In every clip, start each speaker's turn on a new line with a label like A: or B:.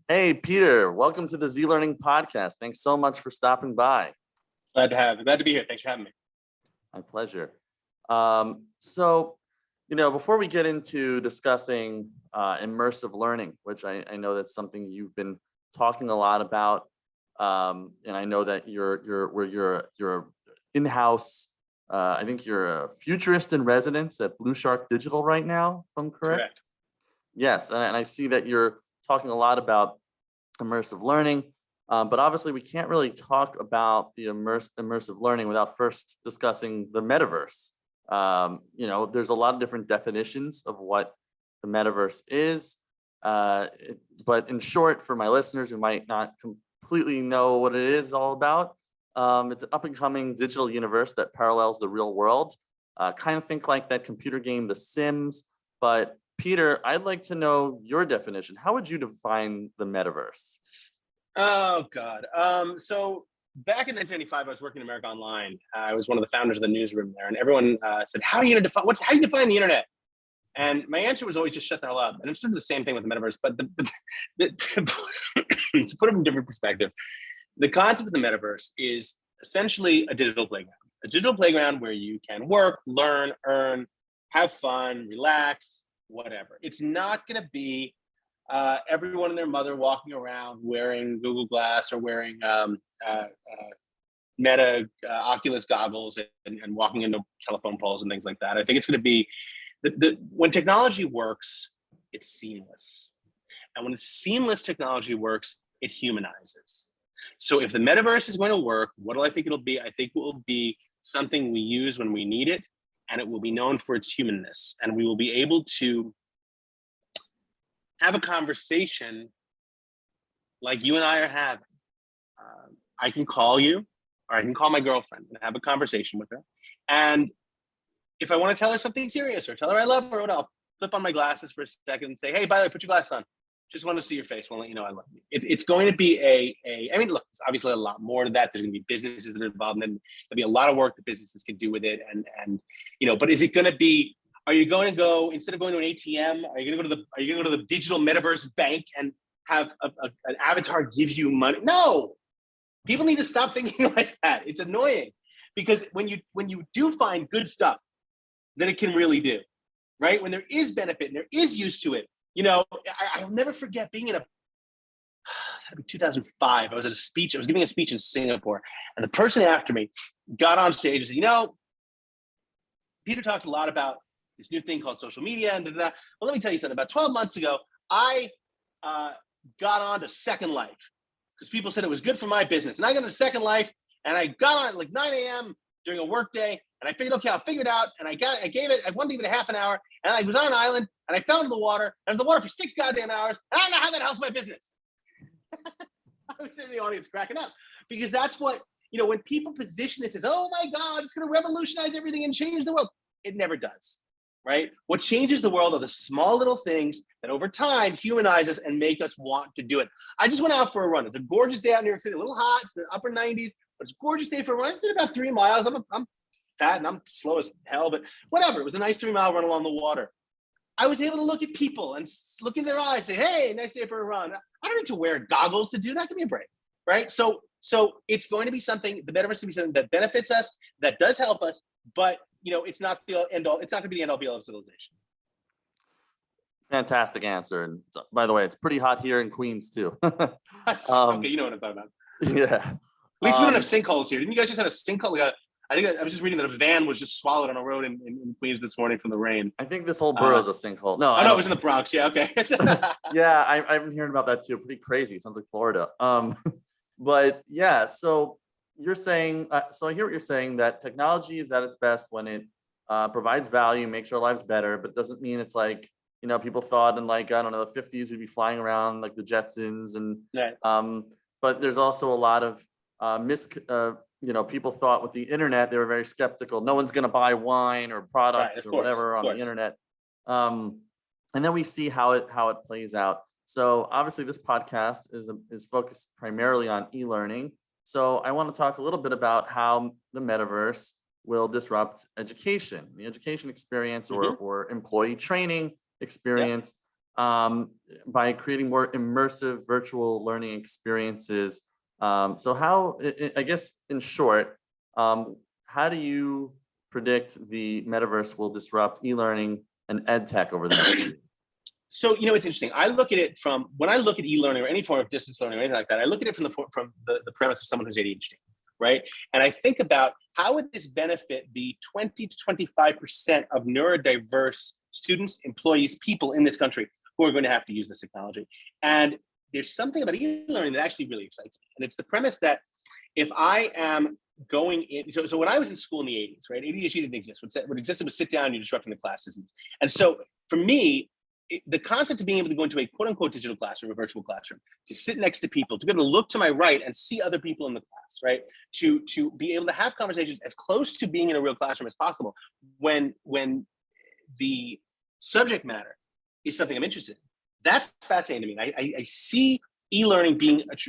A: Hey, Peter, welcome to the Z Learning Podcast. Thanks so much for stopping by.
B: Glad to be here. Thanks for having me.
A: My pleasure. Before we get into discussing immersive learning, which I know that's something you've been talking a lot about, and I know that you're in-house. I think you're a futurist in residence at BluShark Digital right now, if I'm correct.
B: Correct.
A: Yes, and I see that you're talking a lot about immersive learning, but obviously we can't really talk about the immersive learning without first discussing the metaverse. There's a lot of different definitions of what the metaverse is, but in short, for my listeners who might not completely know what it is all about, it's an up-and-coming digital universe that parallels the real world. Kind of think like that computer game, The Sims, but Peter, I'd like to know your definition. How would you define the metaverse?
B: Oh God. So back in 1995, I was working at America Online. I was one of the founders of the newsroom there, and everyone said, "How are you going to define? How do you define the internet?" And my answer was always just shut the hell up. And it's sort of the same thing with the metaverse, but to put it in a different perspective, the concept of the metaverse is essentially a digital playground where you can work, learn, earn, have fun, relax, whatever. It's not going to be everyone and their mother walking around wearing Google Glass or wearing Meta Oculus goggles and walking into telephone poles and things like that. I think it's going to be when technology works, it's seamless. And when it's seamless technology works, it humanizes. So if the metaverse is going to work, what do I think it'll be? I think it will be something we use when we need it, and it will be known for its humanness. And we will be able to have a conversation like you and I are having. I can call you, or I can call my girlfriend and have a conversation with her. And if I want to tell her something serious or tell her I love her, I'll flip on my glasses for a second and say, "Hey, by the way, put your glasses on. Just want to see your face. Want to let you know I love you." It's going to be I mean, look, there's obviously a lot more to that. There's going to be businesses that are involved, and there'll be a lot of work that businesses can do with it. And but is it going to be? Are you going to go, instead of going to an ATM? Are you going to go to the digital metaverse bank and have an avatar give you money? No, people need to stop thinking like that. It's annoying because when you do find good stuff, then it can really do, right? When there is benefit and there is use to it. I'll never forget being in 2005. I was at a speech. I was giving a speech in Singapore, and the person after me got on stage and said, Peter talked a lot about this new thing called social media and Well, let me tell you something. About 12 months ago, I got on to Second Life because people said it was good for my business. And I got into Second Life, and I got on at like 9 a.m. during a work day, and I figured, okay, I'll figure it out. And I wanted to give it a half an hour, and I was on an island, and I fell into the water, and I was in the water for 6 goddamn hours, and I don't know how that helps my business. I was sitting in the audience cracking up because that's what, when people position this as, oh my God, it's going to revolutionize everything and change the world. It never does. Right? What changes the world are the small little things that over time humanize us and make us want to do it. I just went out for a run. It's a gorgeous day out in New York City, a little hot, it's the upper 90s, but it's a gorgeous day for a run. It's about 3 miles. I'm fat and I'm slow as hell, but whatever. It was a nice 3-mile run along the water. I was able to look at people and look in their eyes, say, hey, nice day for a run. I don't need to wear goggles to do that. Give me a break, right? So it's going to be something, the metaverse will be something that benefits us, that does help us, but it's not the end all. It's not going to be the end all be all of civilization.
A: Fantastic answer. And by the way, it's pretty hot here in Queens too.
B: Okay, you know what I'm talking about.
A: Yeah.
B: At least we don't have sinkholes here. Didn't you guys just have a sinkhole? I think I was just reading that a van was just swallowed on a road in Queens this morning from the rain.
A: I think this whole borough is a sinkhole. No,
B: it was in the Bronx. Yeah, okay.
A: Yeah, I've been hearing about that too. Pretty crazy. Sounds like Florida. But yeah, so you're saying, so I hear what you're saying, that technology is at its best when it provides value, makes our lives better, but it doesn't mean it's like, people thought in like, I don't know, the 50s we'd be flying around like the Jetsons. And,
B: right.
A: But there's also a lot of people thought with the internet, they were very skeptical. No one's going to buy wine or products or whatever on the internet. And then we see how it plays out. So obviously this podcast is focused primarily on e-learning. So I want to talk a little bit about how the metaverse will disrupt education, the education experience or employee training experience. by creating more immersive virtual learning experiences. So how, I guess in short, how do you predict the metaverse will disrupt e-learning and ed tech over the next year?
B: So, it's interesting. I look at it from, when I look at e-learning or any form of distance learning or anything like that, I look at it from the premise of someone who's ADHD, right? And I think about how would this benefit the 20 to 25% of neurodiverse students, employees, people in this country who are going to have to use this technology. And there's something about e-learning that actually really excites me. And it's the premise that if I am going in, so when I was in school in the 80s, right, ADHD didn't exist. What existed was sit down, you're disrupting the class disease. And so for me, the concept of being able to go into a quote unquote digital classroom, a virtual classroom, to sit next to people, to be able to look to my right and see other people in the class, right? To be able to have conversations as close to being in a real classroom as possible when the subject matter is something I'm interested in. That's fascinating to me. I see e-learning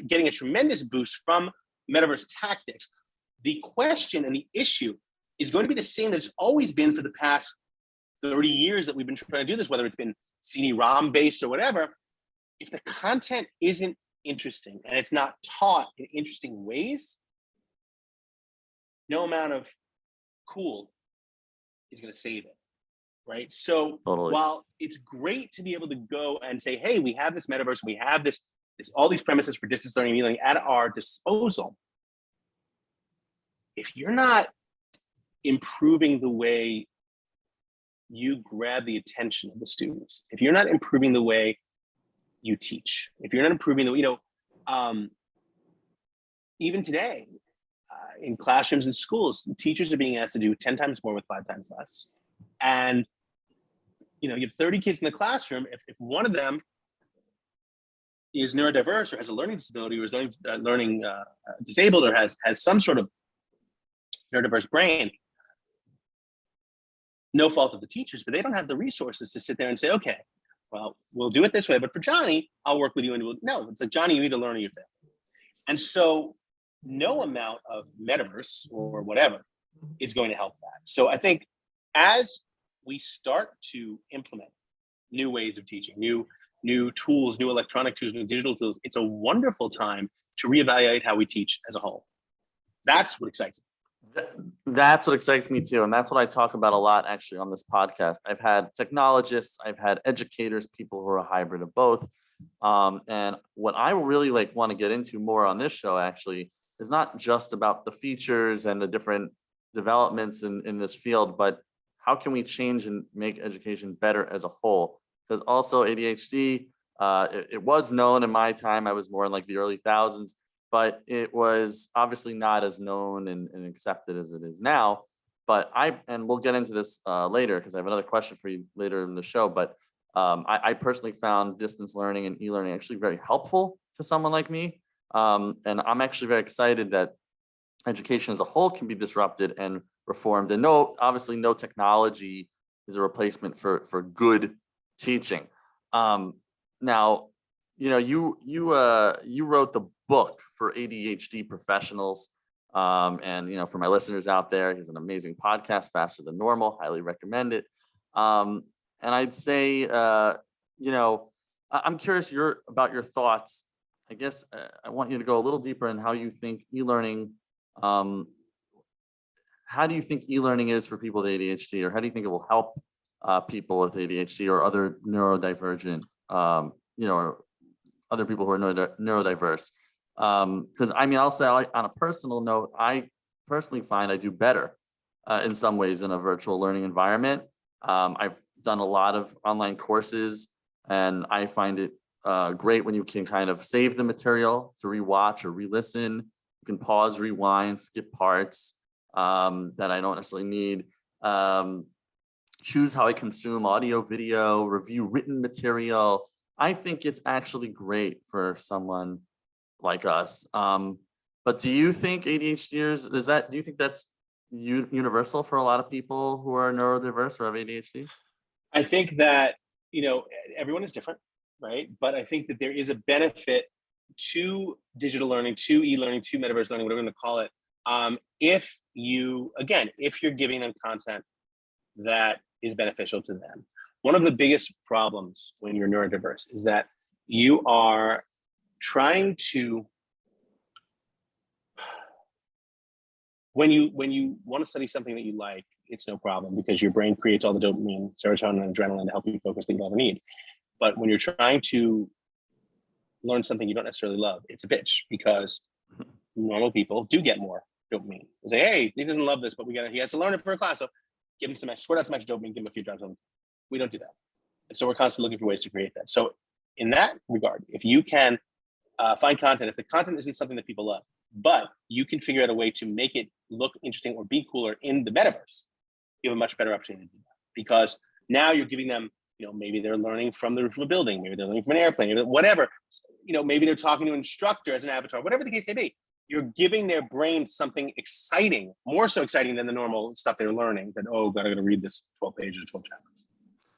B: getting a tremendous boost from metaverse tactics. The question and the issue is going to be the same that it's always been for the past 30 years that we've been trying to do this, whether it's been CD-ROM based or whatever. If the content isn't interesting and it's not taught in interesting ways, no amount of cool is going to save it, right? So
A: Totally.
B: While it's great to be able to go and say, hey, we have this metaverse, we have this all these premises for distance learning and e-learning at our disposal, if you're not improving the way you grab the attention of the students, if you're not improving the way you teach, if you're not improving the, even today in classrooms and schools, teachers are being asked to do 10 times more with 5 times less. And, you have 30 kids in the classroom. If one of them is neurodiverse or has a learning disability or is learning disabled or has some sort of neurodiverse brain, no fault of the teachers, but they don't have the resources to sit there and say, okay, well, we'll do it this way, but for Johnny, I'll work with you. And no, it's like, Johnny, you either learn or you fail. And so no amount of metaverse or whatever is going to help that. So I think as we start to implement new ways of teaching, new tools, new electronic tools, new digital tools, it's a wonderful time to reevaluate how we teach as a whole. That's what excites me.
A: That's what excites me too. And that's what I talk about a lot actually on this podcast. I've had technologists, I've had educators, people who are a hybrid of both. And what I really want to get into more on this show actually is not just about the features and the different developments in this field, but how can we change and make education better as a whole? Because also ADHD, it was known in my time, I was more in the early thousands, but it was obviously not as known and accepted as it is now. But and we'll get into this later because I have another question for you later in the show. But I personally found distance learning and e-learning actually very helpful to someone like me. And I'm actually very excited that education as a whole can be disrupted and reformed. And obviously no technology is a replacement for good teaching. Now, you wrote the book for ADHD professionals. And, for my listeners out there, he's an amazing podcast, Faster Than Normal, highly recommend it. And I'd say, I'm curious about your thoughts. I guess I want you to go a little deeper in how you think e-learning, how do you think e-learning is for people with ADHD, or how do you think it will help people with ADHD or other neurodivergent, or other people who are neurodiverse? Because I'll say on a personal note, I personally find I do better in some ways in a virtual learning environment. I've done a lot of online courses, and I find it great when you can kind of save the material to rewatch or re-listen. You can pause, rewind, skip parts that I don't necessarily need. Choose how I consume audio, video, review written material. I think it's actually great for someone like us. But do you think ADHDers, do you think that's universal for a lot of people who are neurodiverse or have ADHD?
B: I think that, everyone is different, right? But I think that there is a benefit to digital learning, to e-learning, to metaverse learning, whatever we're going to call it. If you're giving them content that is beneficial to them. one of the biggest problems when you're neurodiverse is that you are trying to, when you want to study something that you like, it's no problem because your brain creates all the dopamine, serotonin, and adrenaline to help you focus that you'll ever need. But when you're trying to learn something you don't necessarily love, it's a bitch because normal people do get more dopamine. They say, hey, he doesn't love this, but he has to learn it for a class. So give him some extra, squirt out some extra dopamine, give him a few drugs. We don't do that. And so we're constantly looking for ways to create that. So in that regard, if you can find content, if the content isn't something that people love, but you can figure out a way to make it look interesting or be cooler in the metaverse, you have a much better opportunity to do that. Because now you're giving them, maybe they're learning from the roof of a building, maybe they're learning from an airplane, whatever, maybe they're talking to an instructor as an avatar, whatever the case may be. You're giving their brain something exciting, more so exciting than the normal stuff they're learning that, oh, God, I got to read this 12 pages, 12 chapters.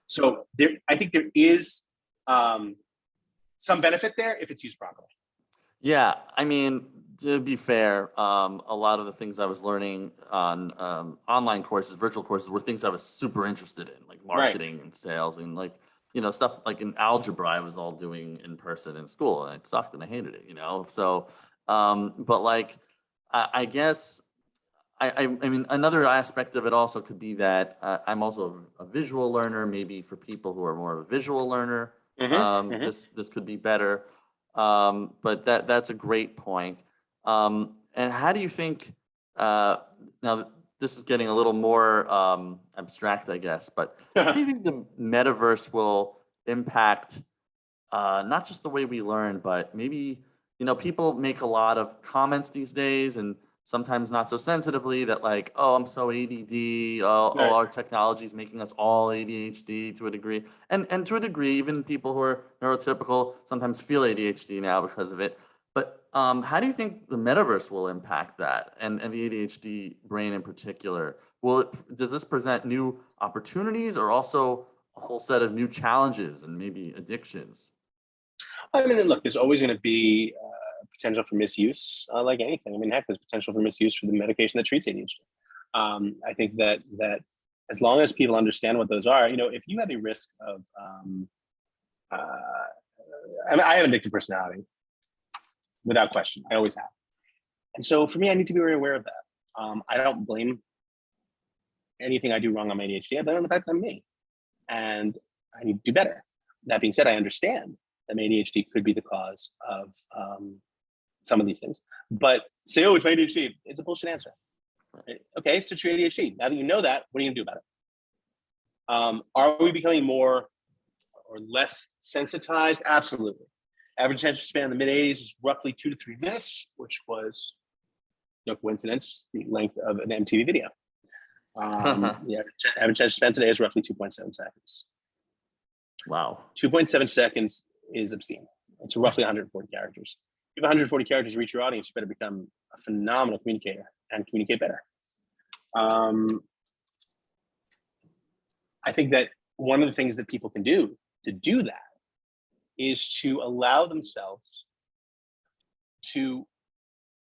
B: So I think there is some benefit there if it's used properly.
A: Yeah, I mean, to be fair, a lot of the things I was learning on online courses, virtual courses, were things I was super interested in, like marketing and sales and stuff like in algebra I was all doing in person in school, and it sucked and I hated it, So, but like, I guess, I mean, another aspect of it also could be that I'm also a visual learner. Maybe for people who are more of a visual learner, this could be better. But that's a great point. And how do you think, now this is getting a little more abstract, I guess, but how do you think the metaverse will impact not just the way we learn, but maybe, people make a lot of comments these days and sometimes not so sensitively that like, oh, I'm so ADD, our technology is making us all ADHD to a degree. And to a degree, even people who are neurotypical sometimes feel ADHD now because of it. But how do you think the metaverse will impact that and the ADHD brain in particular? Does this present new opportunities or also a whole set of new challenges and maybe addictions?
B: I mean, look, there's always going to be potential for misuse, like anything. I mean, heck, there's potential for misuse for the medication that treats ADHD. I think that as long as people understand what those are, if you have a risk of, I mean, I have an addictive personality, without question. I always have. And so for me, I need to be very aware of that. I don't blame anything I do wrong on my ADHD. I blame on the fact that I'm me. And I need to do better. That being said, I understand that my ADHD could be the cause of some of these things. But say, oh, it's my ADHD. It's a bullshit answer. Okay, so it's your ADHD. Now that you know that, what are you gonna do about it? Are we becoming more or less sensitized? Absolutely. Average attention span in the mid-'80s was roughly 2 to 3 minutes, which was, no coincidence, the length of an MTV video. The average attention span today is roughly 2.7 seconds.
A: Wow.
B: 2.7 seconds is obscene. It's roughly 140 characters. If 140 characters reach your audience, you better become a phenomenal communicator and communicate better. I think that one of the things that people can do to do that is to allow themselves to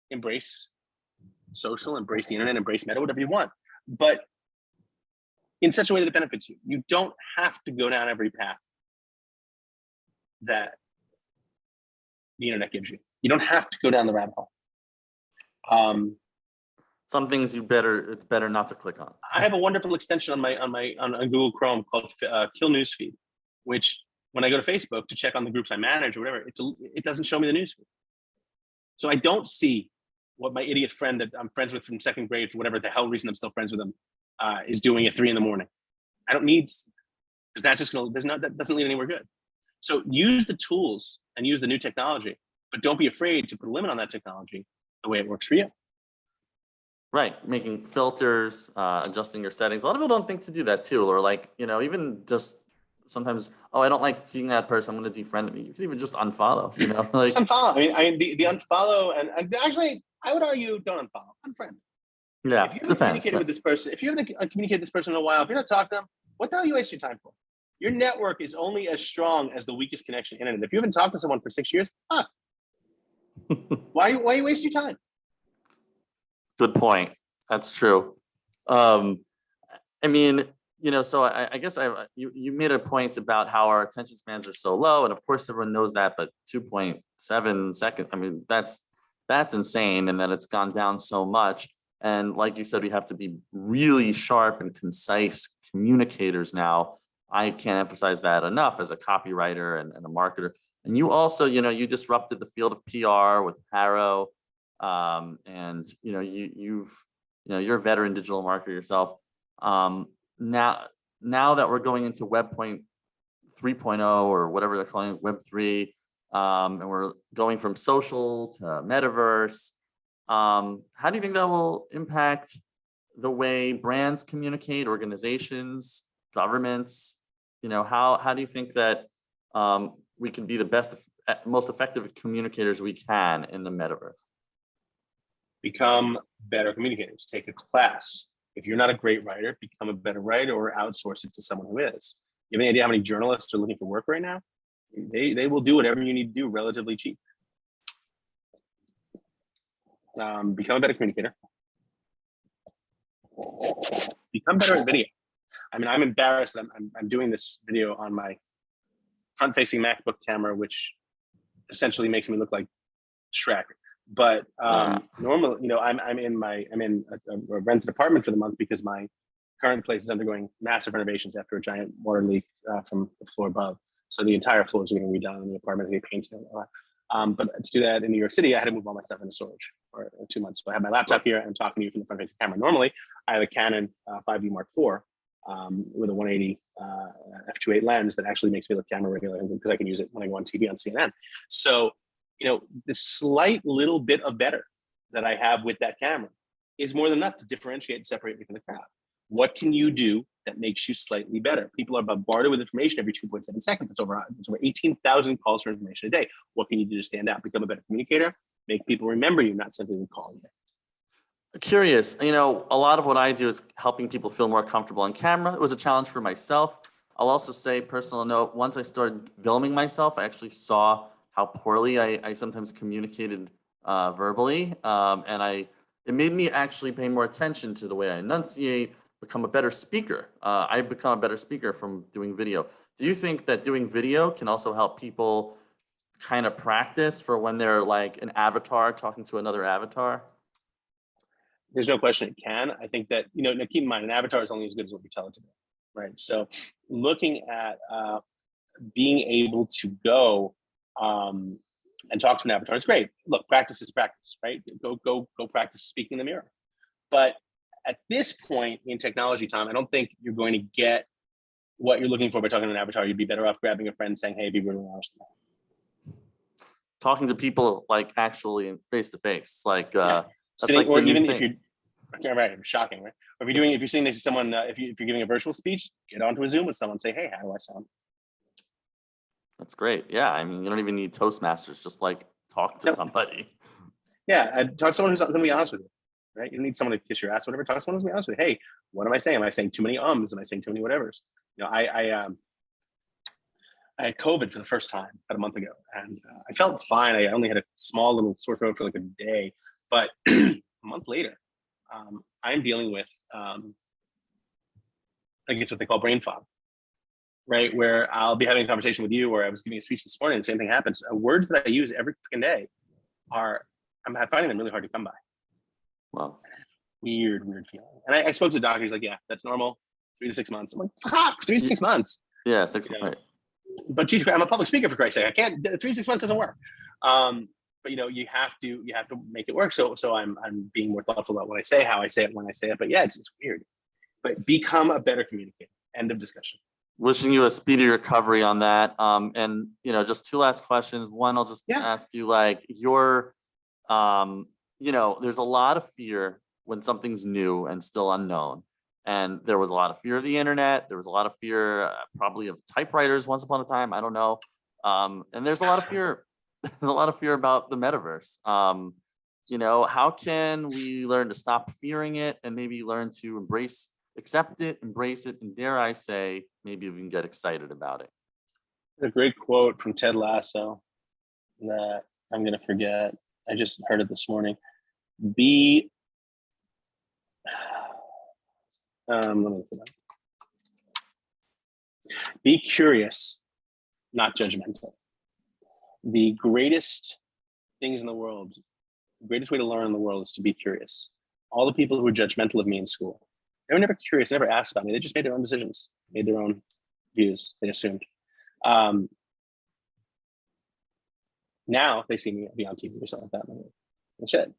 B: embrace social, embrace the internet, embrace meta, whatever you want, but in such a way that it benefits you. You don't have to go down every path that the internet gives you. You don't have to go down the rabbit hole.
A: Some things it's better not to click on.
B: I have a wonderful extension on Google Chrome called Kill Newsfeed, which when I go to Facebook to check on the groups I manage or whatever, it doesn't show me the newsfeed. So I don't see what my idiot friend that I'm friends with from second grade, for whatever the hell reason I'm still friends with him, is doing at 3 a.m. I don't need, because that's just that doesn't lead anywhere good. So use the tools and use the new technology, but don't be afraid to put a limit on that technology the way it works for you.
A: Right, making filters, adjusting your settings. A lot of people don't think to do that too, or like, even just sometimes, oh, I don't like seeing that person, I'm going to defriend them. You can even just unfollow, like
B: just unfollow. I mean, the unfollow, and actually, I would argue don't unfollow, unfriend.
A: Yeah,
B: if you haven't communicated with this person, if you haven't communicated with this person in a while, if you're not talking to them, what the hell are you wasting your time for? Your network is only as strong as the weakest connection in it. If you haven't talked to someone for 6 years, why are you wasting your time?
A: Good point. That's true. I mean, so I guess you made a point about how our attention spans are so low, and of course everyone knows that, but 2.7 seconds, I mean, that's insane, and that it's gone down so much. And like you said, we have to be really sharp and concise communicators now. I can't emphasize that enough as a copywriter and a marketer. And you also, you disrupted the field of PR with Harrow, and you're a veteran digital marketer yourself. Now, now that we're going into Web 3.0 or whatever they're calling it, Web 3, and we're going from social to Metaverse, how do you think that will impact the way brands communicate, organizations, governments? How do you think that we can be the best, most effective communicators we can in the Metaverse?
B: Become better communicators. Take a class. If you're not a great writer, become a better writer or outsource it to someone who is. You have any idea how many journalists are looking for work right now? They will do whatever you need to do relatively cheap. Become a better communicator. Become better at video. I mean, I'm embarrassed that I'm doing this video on my front-facing MacBook camera, which essentially makes me look like Shrek. But normally, I'm in a rented apartment for the month because my current place is undergoing massive renovations after a giant water leak from the floor above. So the entire floor is getting redone in the apartment, and painted. But to do that in New York City, I had to move all my stuff into storage for 2 months. So I have my laptop here and I'm talking to you from the front-facing camera. Normally, I have a Canon 5D Mark IV with a 180 f2.8 lens that actually makes me look camera ready because I can use it when I go on TV on CNN. So, the slight little bit of better that I have with that camera is more than enough to differentiate and separate me from the crowd. What can you do that makes you slightly better? People are bombarded with information every 2.7 seconds. It's over 18,000 calls for information a day. What can you do to stand out? Become a better communicator, make people remember you, not simply recall you.
A: Curious, a lot of what I do is helping people feel more comfortable on camera. It was a challenge for myself. I'll also say, personal note, once I started filming myself, I actually saw how poorly I sometimes communicated verbally. And it made me actually pay more attention to the way I enunciate, become a better speaker. I've become a better speaker from doing video. Do you think that doing video can also help people kind of practice for when they're like an avatar talking to another avatar?
B: There's no question it can. I think that, now keep in mind, an avatar is only as good as what we tell it to be, right? So looking at being able to go and talk to an avatar is great. Look, practice is practice, right? Go practice speaking in the mirror. But at this point in technology, Tom, I don't think you're going to get what you're looking for by talking to an avatar. You'd be better off grabbing a friend saying, hey, be really honest.
A: Talking to people like actually face to face, like
B: sitting,
A: like
B: or even if you're right, shocking, right? Or if you're sitting next to someone, if you're giving a virtual speech, get onto a Zoom with someone, say, hey, how do I sound?
A: That's great. Yeah, I mean, you don't even need Toastmasters. Just like talk to somebody.
B: Yeah, talk to someone who's going to be honest with you, right? You don't need someone to kiss your ass, whatever. Talk to someone who's going to be honest with you. Hey, what am I saying? Am I saying too many ums? Am I saying too many whatevers? I had COVID for the first time about a month ago, and I felt fine. I only had a small little sore throat for like a day, but a month later, I'm dealing with, I guess what they call brain fog, right? Where I'll be having a conversation with you, or I was giving a speech this morning, the same thing happens. Words that I use every freaking day I'm finding them really hard to come by.
A: Wow.
B: Weird feeling. And I spoke to the doctor, he's like, yeah, that's normal, 3 to 6 months. I'm like, fuck, 3 to 6 months.
A: Yeah, 6 months. Right.
B: But geez, I'm a public speaker, for Christ's sake. I can't, 3 to 6 months doesn't work. But you have to make it work. So I'm being more thoughtful about what I say, how I say it, when I say it. But yeah, it's weird. But become a better communicator. End of discussion.
A: Wishing you a speedy recovery on that. And just 2 last questions. One, I'll just ask you, like, there's a lot of fear when something's new and still unknown. And there was a lot of fear of the internet. There was a lot of fear probably of typewriters once upon a time. I don't know. And there's a lot of fear. There's a lot of fear about the metaverse. How can we learn to stop fearing it and maybe learn to accept it, embrace it, and dare I say, maybe even get excited about it?
B: A great quote from Ted Lasso that I'm going to forget. I just heard it this morning. Let me look it up. Be curious, not judgmental. The greatest things in the world, the greatest way to learn in the world is to be curious. All the people who were judgmental of me in school, they were never curious, never asked about me. They just made their own decisions, made their own views, they assumed. Now they see me be on TV or something like that. They should.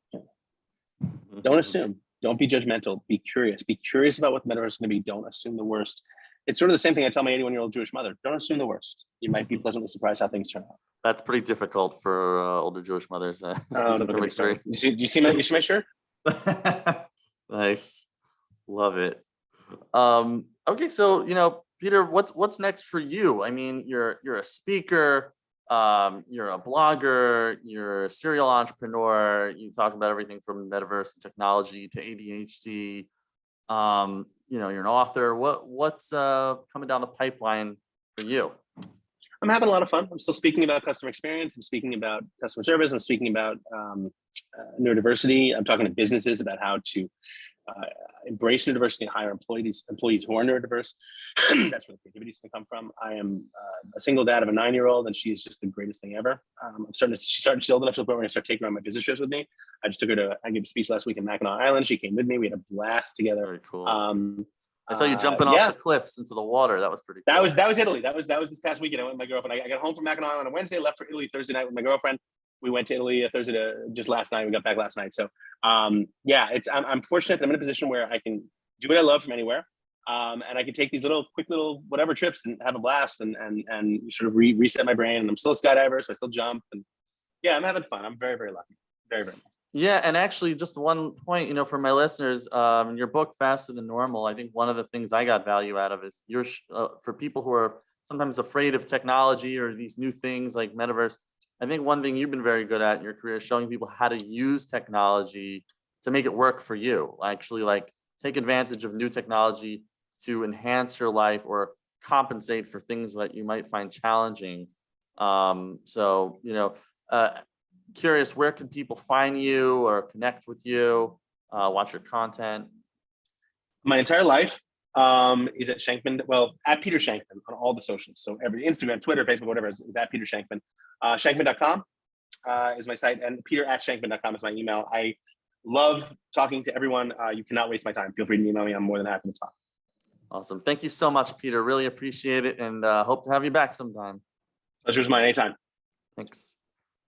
B: Don't assume. Don't be judgmental. Be curious. Be curious about what the metaverse is going to be. Don't assume the worst. It's sort of the same thing I tell my 81-year-old Jewish mother. Don't assume the worst. You might be pleasantly surprised how things turn out.
A: That's pretty difficult for older Jewish mothers.
B: Don't get me started. Do you see my shirt?
A: Nice. Love it. Okay, so Peter, what's next for you? I mean, you're a speaker, you're a blogger, you're a serial entrepreneur. You talk about everything from metaverse and technology to ADHD. You're an author. What's coming down the pipeline for you?
B: I'm having a lot of fun. I'm still speaking about customer experience. I'm speaking about customer service. I'm speaking about neurodiversity. I'm talking to businesses about how to embrace neurodiversity and hire employees who are neurodiverse. That's where the creativity is going to come from. I am a single dad of a 9-year-old, and she's just the greatest thing ever. She's old enough to the point where I'm going to start taking her on my business trips with me. I just took her I gave a speech last week in Mackinac Island. She came with me. We had a blast together.
A: Very cool. I saw you jumping off the cliffs into the water. That was pretty cool.
B: That was Italy. That was this past weekend. I went with my girlfriend. I got home from Mackinac Island on Wednesday, left for Italy Thursday night with my girlfriend. We went to Italy Thursday just last night. We got back last night. So I'm fortunate that I'm in a position where I can do what I love from anywhere. And I can take these quick little whatever trips and have a blast and sort of reset my brain. And I'm still a skydiver, so I still jump. And yeah, I'm having fun. I'm very, very lucky. Very, very lucky.
A: Yeah, and actually, just one point, for my listeners, your book Faster Than Normal. I think one of the things I got value out of is for people who are sometimes afraid of technology or these new things like metaverse. I think one thing you've been very good at in your career is showing people how to use technology to make it work for you. Actually, take advantage of new technology to enhance your life or compensate for things that you might find challenging. Curious, where can people find you or connect with you, watch your content?
B: My entire life is at Shankman. Well, at Peter Shankman on all the socials. So every Instagram, Twitter, Facebook, whatever is at Peter Shankman. Shankman.com is my site, and peter@shankman.com is my email. I love talking to everyone. You cannot waste my time. Feel free to email me. I'm more than happy to talk.
A: Awesome. Thank you so much, Peter. Really appreciate it, and hope to have you back sometime.
B: Pleasure is mine anytime.
A: Thanks.